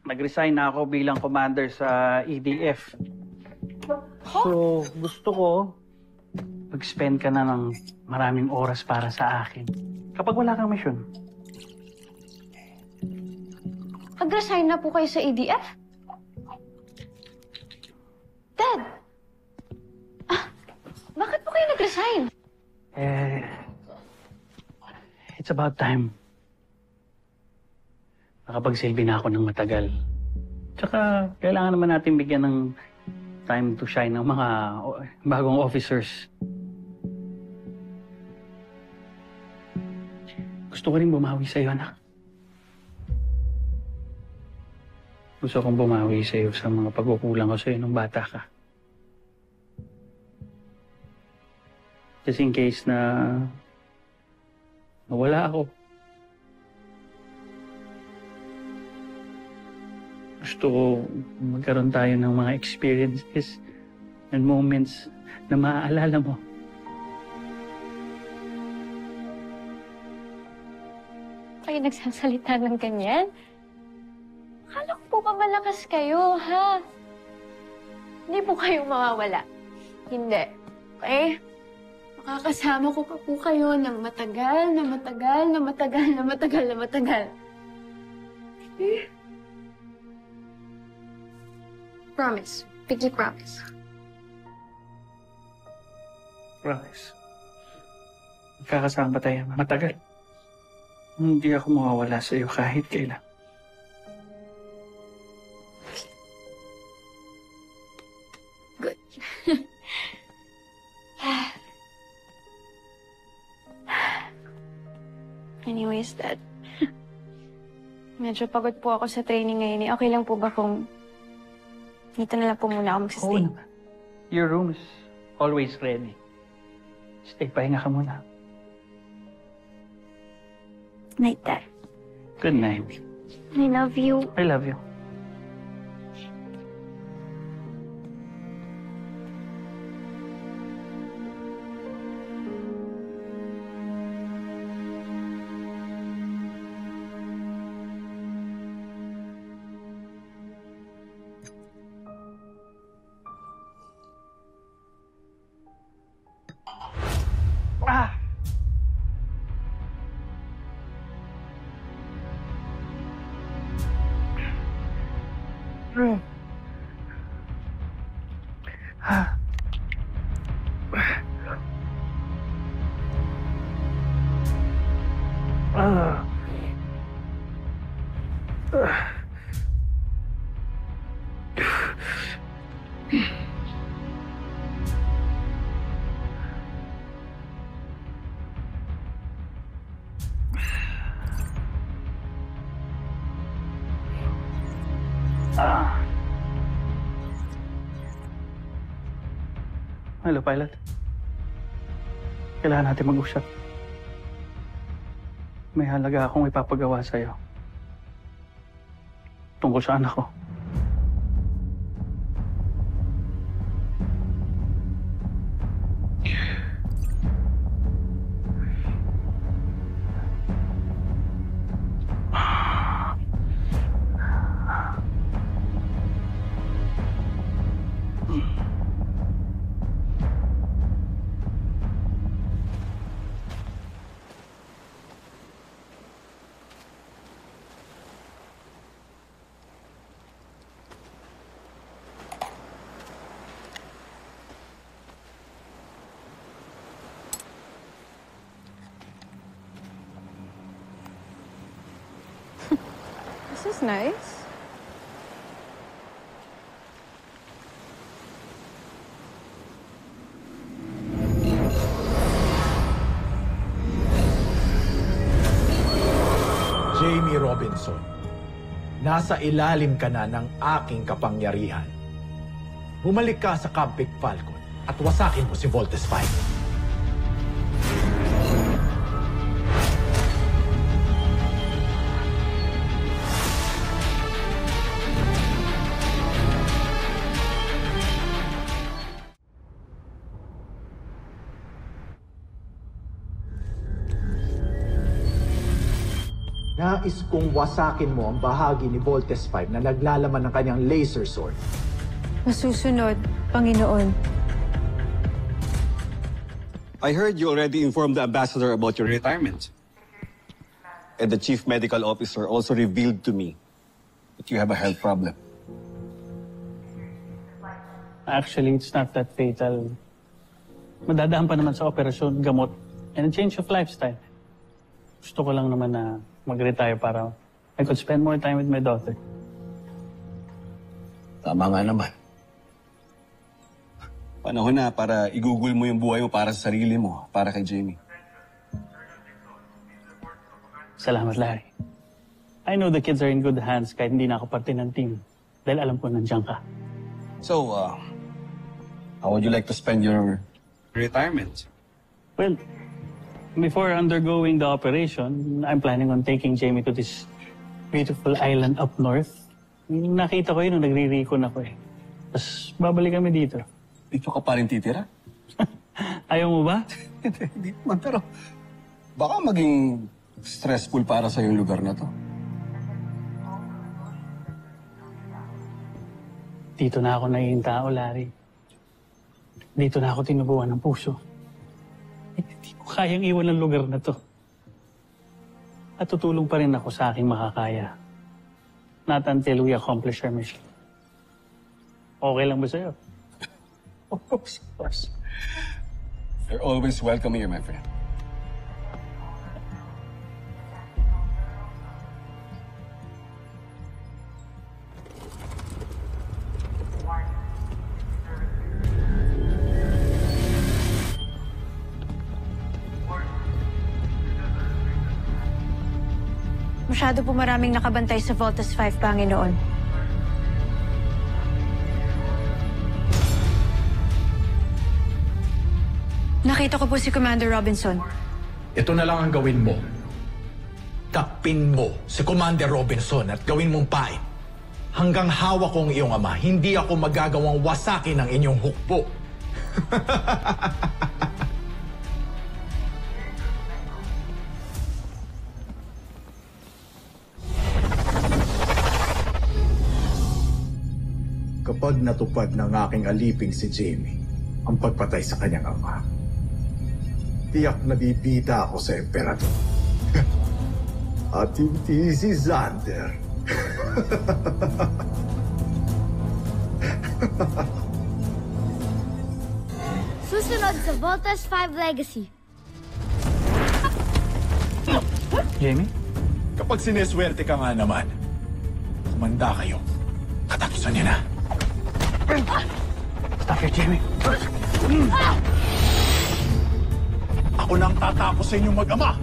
Nag-resign na ako bilang commander sa EDF. So, gusto ko mag-spend ka na ng maraming oras para sa akin. Kapag wala kang mission. Nag-resign na po kayo sa EDF? Dad! Bakit po kayo nag-resign? It's about time. Nakapagsilbi na ako ng matagal. Tsaka, kailangan naman natin bigyan ng time to shine ng mga bagong officers. Gusto ko rin bumawi sa'yo, anak. Gusto kong bumawi sa'yo sa mga pagkukulang ko sa'yo nung bata ka. Just in case na nawala ako. Gusto ko magkaroon tayo ng mga experiences and moments na maaalala mo. Kayo nagsasalita ng ganyan? Akala ko po ba malakas kayo, ha? Hindi po kayo mawawala. Hindi. Okay? Makakasama ko pa po kayo ng matagal, na matagal, na matagal, na matagal, na matagal. Okay? Promise. Pinky promise. Promise. Magkakasama pa tayo matagal. Hindi ako mawawala sa iyo kahit kailan. Good. Anyways, Dad. Medyo pagod po ako sa training ngayon. Okay lang po ba kung dito na lang po muna ako magsistay? Oo naman. Your room is always ready. Stay, pahinga ka muna. Night, Dad. Good night. I love you. I love you. Ah! Ah. Ah. Hello, pilot. Kailangan natin mag-usap. May halaga akong ipapagawa sa'yo. Tungkol sa anak ko. This is nice. Jamie Robinson, nasa ilalim ka na ng aking kapangyarihan. Bumalik ka sa Camp Big Falcon at wasakin mo si Voltes 5. Nais kong wasakin mo ang bahagi ni Voltes 5 na naglalaman ng kanyang laser sword. Masusunod, Panginoon. I heard you already informed the ambassador about your retirement. And the chief medical officer also revealed to me that you have a health problem. Actually, it's not that fatal. Madadaan pa naman sa operasyon, gamot, and a change of lifestyle. Gusto ko lang naman na mag-retire para I could spend more time with my daughter. Tama nga naman. Panahon na para igugol mo yung buhay mo para sa sarili mo, para kay Jamie. Salamat, Larry. I know the kids are in good hands kahit hindi na ako parte ng team. Dahil alam ko nandiyan ka. So, how would you like to spend your retirement? Well, before undergoing the operation, I'm planning on taking Jamie to this beautiful island up north. Nakita ko yun nung nagre-recon ako eh. Tapos babalik kami dito. Dito ka pa rin titira? Ayaw mo ba? Hindi naman, pero baka maging stressful para sa yung lugar na to. Dito na ako naging tao, Larry. Dito na ako tinubuan ng puso. Hindi ko kayang iwan ang lugar na to. At tutulong pa rin ako sa aking makakaya. Not until we accomplish our mission. Okay lang ba sa'yo? Of course. You're always welcome here, my friend. Masyado po maraming nakabantay sa Voltes 5, Panginoon. Nakita ko po si Commander Robinson. Ito na lang ang gawin mo. Takpin mo si Commander Robinson at gawin mong pain. Hanggang hawak ko ang iyong ama, hindi ako magagawang wasakin ang inyong hukbo. Kapag natupad ng aking aliping si Jamie, ang pagpatay sa kanyang ama, tiyak na bibida ako sa emperador. At hindi si Xander. Susunod sa Voltes 5 Legacy. Jamie? Kapag sineswerte ka nga naman, kumanda kayo. Katapusan niya na. Stop here, Jamie. Ako na ang tatapos sa inyong mag-ama.